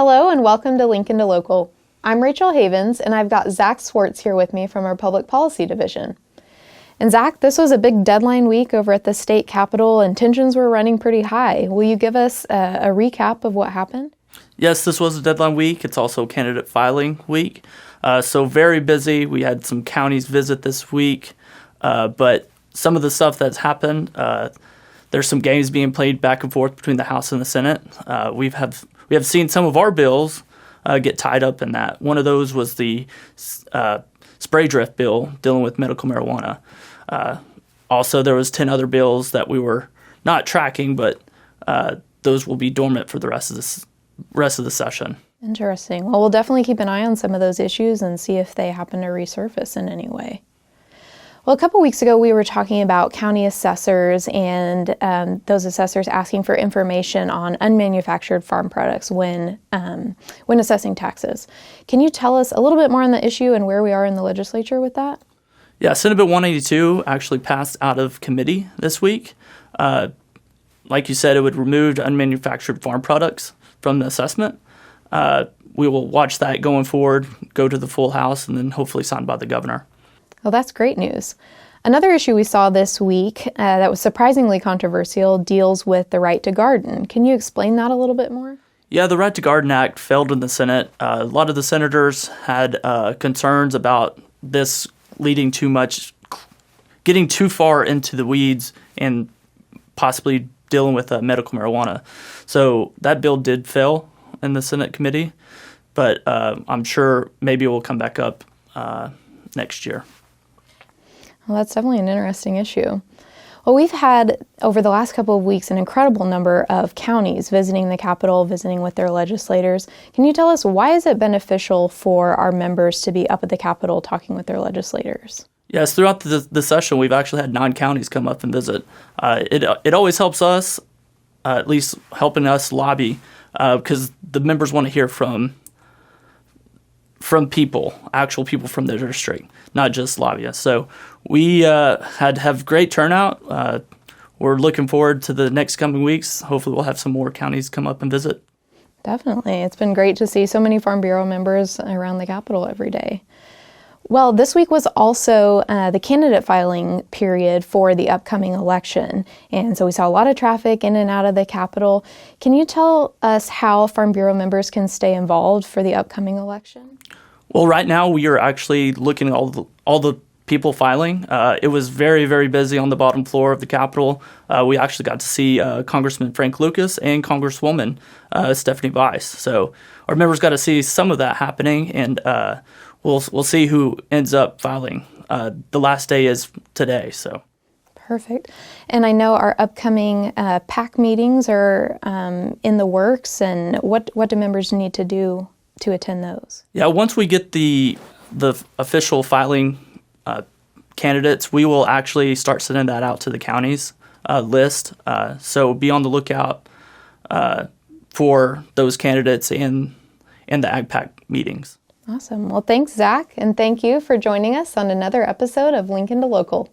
Hello and welcome to Lincoln to Local. I'm Rachel Havens and I've got Zac Swartz here with me from our Public Policy Division. And Zac, this was a big deadline week over at the state capitol and tensions were running pretty high. Will you give us a recap of what happened? Yes, this was a deadline week. It's also candidate filing week. So very busy. We had some counties visit this week. But some of the stuff that's happened, there's some games being played back and forth between the House and the Senate. We have seen some of our bills get tied up in that. One of those was the spray drift bill dealing with medical marijuana. Also, there was 10 other bills that we were not tracking, but those will be dormant for the rest of the session. Interesting. Well, we'll definitely keep an eye on some of those issues and see if they happen to resurface in any way. Well, a couple weeks ago, we were talking about county assessors and those assessors asking for information on unmanufactured farm products when assessing taxes. Can you tell us a little bit more on the issue and where we are in the legislature with that? Yeah, Senate Bill 182 actually passed out of committee this week. Like you said, it would remove unmanufactured farm products from the assessment. We will watch that going forward, go to the full House, and then hopefully signed by the governor. Well, that's great news. Another issue we saw this week that was surprisingly controversial deals with the right to garden. Can you explain that a little bit more? Yeah, the Right to Garden Act failed in the Senate. A lot of the senators had concerns about this leading getting too far into the weeds and possibly dealing with medical marijuana. So that bill did fail in the Senate committee, but I'm sure maybe it will come back up next year. Well, that's definitely an interesting issue. Well, we've had, over the last couple of weeks, an incredible number of counties visiting the Capitol, visiting with their legislators. Can you tell us why is it beneficial for our members to be up at the Capitol talking with their legislators? Yes, throughout the session, we've actually had 9 counties come up and visit. It always helps us, at least helping us lobby, because the members want to hear from people, actual people from their district, not just lobbyists. So we have great turnout. We're looking forward to the next coming weeks. Hopefully we'll have some more counties come up and visit. Definitely. It's been great to see so many Farm Bureau members around the Capitol every day. Well, this week was also the candidate filing period for the upcoming election. And so we saw a lot of traffic in and out of the Capitol. Can you tell us how Farm Bureau members can stay involved for the upcoming election? Well, right now we are actually looking at all the people filing. It was very, very busy on the bottom floor of the Capitol. We actually got to see Congressman Frank Lucas and Congresswoman Stephanie Weiss. So our members got to see some of that happening, and we'll see who ends up filing. The last day is today. So. Perfect. And I know our upcoming PAC meetings are in the works. And what do members need to do to attend those? Yeah, once we get the official filing candidates, we will actually start sending that out to the counties list. So be on the lookout for those candidates in the AgPAC meetings. Awesome. Well, thanks, Zac, and thank you for joining us on another episode of Lincoln to Local.